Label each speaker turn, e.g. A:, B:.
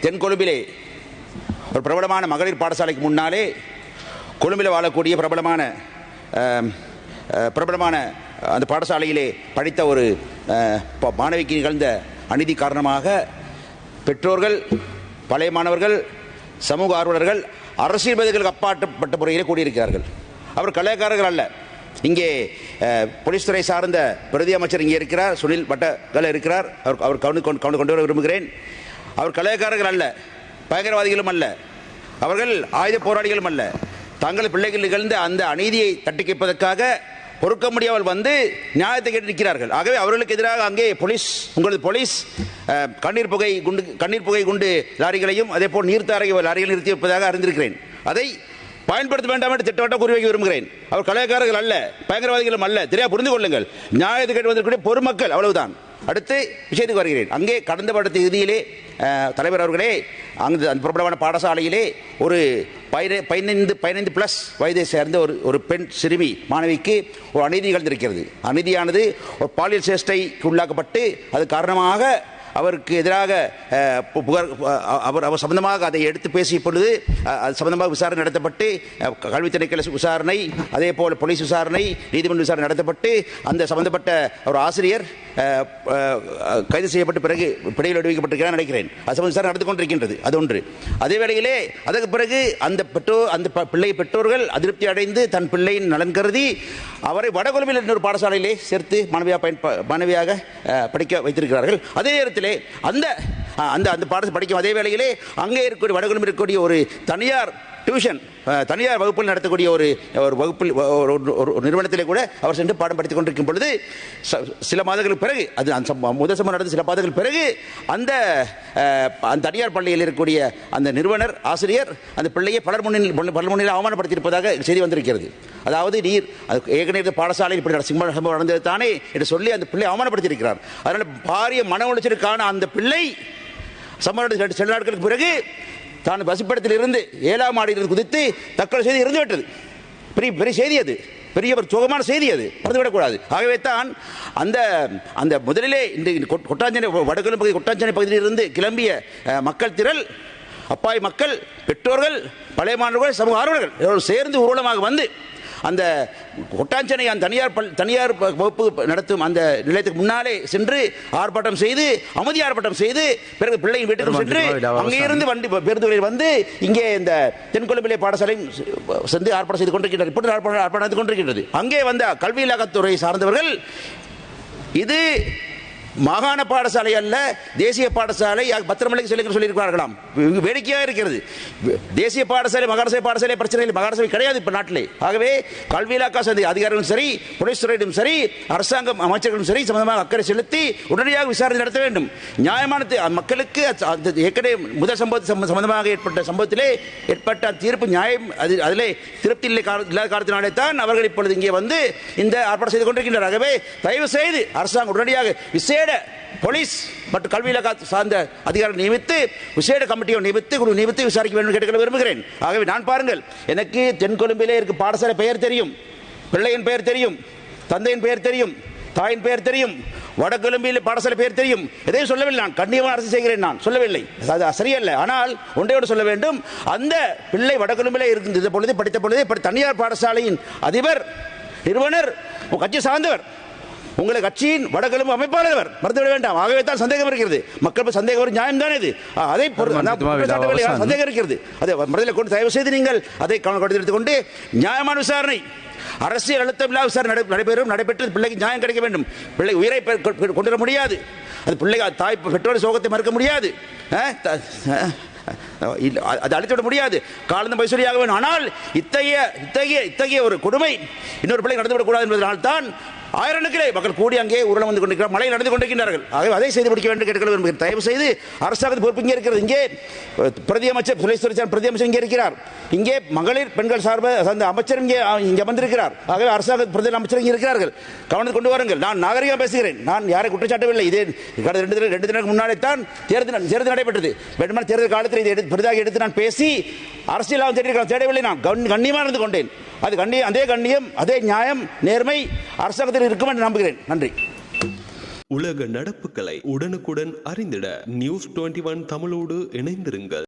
A: தென்கொழும்பிலே ஒரு பிரபலமான மகளிர் பாடசாலைக்கு முன்னாலே கொழும்பில் வாழக்கூடிய பிரபலமான அந்த பாடசாலையிலே படித்த ஒரு மாணவிக்கு நிகழ்ந்த அநீதி காரணமாக பெற்றோர்கள், பழைய மாணவர்கள், சமூக ஆர்வலர்கள் அரசியல்வாதிகளுக்கு அப்பாற்பட்ட முறையிலே கூடியிருக்கிறார்கள். அவர் கலைக்காரர்கள் அல்ல. இங்கே போலீஸ் துறை சார்ந்த பிரதி அமைச்சர் இங்கே இருக்கிறார், சுனில் பட்டகல இருக்கிறார். அவர் கொண்டு வர விரும்புகிறேன். அவர் கலைக்காரர்கள் அல்ல, பயங்கரவாதிகளும் அல்ல, அவர்கள் ஆயுத போராளிகளும் அல்ல. தங்கள் பிள்ளைகள் நிகழ்ந்த அந்த அநீதியை தட்டி கேட்பதற்காக பொறுக்க முடியாமல் வந்து நியாயத்தை கேட்டு நிற்கிறார்கள். ஆகவே அவர்களுக்கு எதிராக அங்கே உங்களது போலீஸ் கண்ணீர் புகை குண்டு லாரிகளையும் அதே போல் நீர்த்தாரை லாரிகள் நிறுத்தி வைப்பதாக அறிந்திருக்கிறேன். அதை பயன்படுத்த வேண்டாம் என்று திட்டவட்டம் கூறி வைக்க விரும்புகிறேன். அவர் கலைக்காரர்கள் அல்ல, பயங்கரவாதிகளும் அல்ல. தெரியா புரிந்து கொள்ளுங்கள். நியாயத்தை கேட்டு வந்திருக்கக்கூடிய பொதுமக்கள், அவ்வளவுதான். அடுத்து விஷயத்துக்கு வருகிறேன். அங்கே கடந்த வருட தேதியிலே தலைவர் அவர்களே அந்த பிரபலமான பாடசாலையிலே ஒரு 15+ வயதை சேர்ந்த ஒரு பெண் சிறுமி மாணவிக்கு ஒரு அநீதி நிகழ்ந்திருக்கிறது. அநீதியானது ஒரு பாலியல் சேஷ்டைக்கு உள்ளாக்கப்பட்டு அது காரணமாக அவருக்கு எதிராக அவர் சம்பந்தமாக அதை எடுத்து பேசிய பொழுது அது சம்பந்தமாக விசாரணை நடத்தப்பட்டு கல்வி திணைக்கள விசாரணை, அதே போல் போலீஸ் விசாரணை, நீதிமன்ற விசாரணை நடத்தப்பட்டு அந்த சம்பந்தப்பட்ட ஒரு ஆசிரியர் கைது செய்யப்பட்டு பிறகு பிணையில் விடுவிக்கப்பட்டிருக்கிறார் நினைக்கிறேன். அது சம்பந்த விசாரணை நடந்து கொண்டிருக்கின்றது. அது ஒன்று. அதே வேளையிலே அதற்கு பிறகு அந்த பிள்ளை பெற்றோர்கள் அதிருப்தி அடைந்து தன் பிள்ளையின் நலன் கருதி அவரை வடகொழும்பில் இன்னொரு பாடசாலையிலே சேர்த்து மாணவியாக படிக்க வைத்திருக்கிறார்கள். அதே நேரத்தில் அந்த பாடத்தை படிக்கும் அதே வேளையிலே அங்கே இருக்கக்கூடிய வடகொழும்பில் இருக்கக்கூடிய ஒரு தனியார் வகுப்பில் நடத்தக்கூடிய ஒரு வகுப்பில் ஒரு நிறுவனத்திலே கூட அவர் சென்று பாடம் படித்துக் கொண்டிருக்கும் பொழுது சில மாதங்களுக்கு பிறகு அது முதல் சம்பவம் நடந்த சில மாதங்கள் பிறகு அந்த தனியார் பள்ளியில் இருக்கக்கூடிய அந்த நிறுவனர் ஆசிரியர் அந்த பிள்ளையை பலர் முன்னில் அவமானப்படுத்தியிருப்பதாக செய்தி வந்திருக்கிறது. அதாவது ஏற்கனவே பாடசாலையில் இப்படி சம்பவம் நடந்தது தானே என்று சொல்லி அந்த பிள்ளை அவமானப்படுத்தியிருக்கிறார். அதனால் பாரிய மன உளைச்சலுக்கான அந்த பிள்ளை சம்பவம் சில நாட்களுக்கு பிறகு தான் வசிப்பிடத்தில் இருந்து 7ஆம் மாடியில் குதித்து தற்கொலை செய்தி இருந்துவிட்டது. பெரிய செய்தி, அது பெரிய ஒரு சோகமான செய்தி, அது மறந்துவிடக்கூடாது. ஆகவே தான் அந்த முதலிலே இந்த வடகொழும்பு கொட்டாஞ்சேனை பகுதியிலிருந்து கிளம்பிய மக்கள் திரள், அப்பாவி மக்கள், பெற்றோர்கள், பழைய மாணவர்கள், சமூக ஆர்வலர்கள் சேர்ந்து ஊர்வலமாக வந்து அந்த கொட்டாஞ்சேனை அந்த தனியார் வகுப்பு நடத்தும் அந்த நிலையத்துக்கு முன்னாலே சென்று அமைதி ஆர்ப்பாட்டம் செய்து பிறகு பிள்ளையின் வீட்டுக்கு சென்று அங்கிருந்து பேருந்துகளில் வந்து இங்கே இந்த தென்கொழும்பிலே பாடசாலை சென்று ஆர்ப்பாட்டம் செய்து கொண்டிருக்கின்றனர். இப்பொழுது ஆர்ப்பாட்டம் நடந்து கொண்டிருக்கின்றது. அங்கே வந்த கல்வி இலாகத்துறை சார்ந்தவர்கள் இது மாகாண பாடசாலை அல்ல, தேசிய பாடசாலை, பத்திரமலைக்கு சொல்லியிருக்கிறார்களாம். வேடிக்கையாக இருக்கிறது. தேசிய பாடசாலை மகாராஷ்டிர பாடசாலை பிரச்சனைகள் மகாராஷ்டிரா கிடையாது இப்ப நாட்டிலே. ஆகவே கல்வி இலாக்கா சேர்ந்த அதிகாரிகளும் சரி, போலீஸ் துறையிலும் சரி, அரசாங்கம் அமைச்சர்களும் சரி சம்பந்தமாக அக்கறை செலுத்தி உடனடியாக விசாரணை நடத்த வேண்டும். நியாயமான மக்களுக்கு ஏற்கனவே முதல் சம்பந்தமாக ஏற்பட்ட சம்பவத்திலே ஏற்பட்ட தீர்ப்பு நியாயம் அதிலே திருப்தி இல்லாத காரணத்தினாலே தான் அவர்கள் இப்பொழுது இங்கே வந்து இந்த ஆர்ப்பாட்டம் செய்து கொண்டிருக்கின்றனர். ஆகவே தயவு செய்து அரசாங்கம் உடனடியாக விசேட போலீஸ் மற்றும் கல்வி இலாகா சார்ந்த அதிகாரிகள் நியமித்து விசேட கமிட்டியை நியமித்து விசாரிக்க வேண்டும் கேட்டுக்கொள்ள விரும்புகிறேன். ஆகவே நான் பாருங்கள், எனக்கு தென்கொழும்பிலே இருக்க பாடசாலை பெயர் தெரியும், பிள்ளையின் பெயர் தெரியும், தந்தையின் பெயர் தெரியும், தாயின் பெயர் தெரியும், வடகொழும்பில் பாடசாலை பெயர் தெரியும். எதையும் சொல்லவில்லை. நான் கண்ணியமாக அரசு செய்கிறேன், நான் சொல்லவில்லை, அது சரியல்ல. ஆனால் ஒன்றையோடு சொல்ல வேண்டும், அந்த பிள்ளை வடகொழும்பிலே இருந்த பொழுது படித்த பொழுது தனியார் பாடசாலையின் அதிபர் நிறுவனர் கட்சி சார்ந்தவர், உங்களை கட்சியின் வடகொழும்பு அமைப்பாளர், மறந்துவிட வேண்டாம். ஆகவே தான் சந்தேகம் இருக்கிறது. மக்கள் சந்தேகம் ஒரு நியாயம் தான் இது. அதை சந்தேகம் இருக்கிறது. அதை மனதில் கொண்டு தயவு செய்து நீங்கள் அதை எடுத்துக் கொண்டு நியாயமான விசாரணை, அரசியல் அழுத்தமில்லா விசாரணை நடைபெற்று பிள்ளைக்கு நியாயம் கிடைக்க வேண்டும். பிள்ளை உயிரை கொண்டு வர முடியாது. அது பிள்ளை தாய் பெற்றோர் சோகத்தை மறுக்க முடியாது, அது அழித்துவிட முடியாது. காலந்த பைசொலியாக வேண்டும். ஆனால் இத்தகைய ஒரு கொடுமை இன்னொரு பிள்ளை நடந்துவிடக் கூடாது என்பதனால் தான் ஆயிரக்கணக்கிலே மக்கள் கூடி அங்கே ஊர்வலம் வந்து கொண்டிருக்கிறார், மழை நடந்து கொண்டிருக்கிறார்கள். ஆகவே அதை செய்து முடிக்க வேண்டும் கேட்டுக்கொள்ள விரும்புகிறேன். தயவு செய்து அரசாங்கத்து பொறுப்பு இங்கே இருக்கிறது. இங்கே பிரதி அமைச்சர் பிரதி அமைச்சர் இங்கே இருக்கிறார். இங்கே மகளிர் பெண்கள் சார்ந்த அமைச்சர் இங்கே வந்திருக்கிறார். ஆகவே அரசாங்க பிரதி அமைச்சர் இங்கே இருக்கிறார்கள். கவனத்தை கொண்டு வாருங்கள். நான் நாகரிகம் பேசுகிறேன், நான் யாரை குற்றச்சாட்டவில்லை. இதே கடந்த 2 தினங்களுக்கு முன்னாலே தான் தேர்தல் நடைபெற்றது. வேண்டுமான தேர்தல் காலத்தில் இதை பெரிதாக எடுத்து நான் பேசி அரசியலாக தேடவில்லை. நான் கண்ணியமாக இருந்து கொண்டேன். அது அதே கண்ணியம், அதே நியாயம், நேர்மை அரசாங்கத்தில் இருக்கும் என்று நம்புகிறேன். நன்றி.
B: உலக நடப்புகளை உடனுக்குடன் அறிந்திட நியூஸ் 21 தமிழோடு இணைந்திருங்கள்.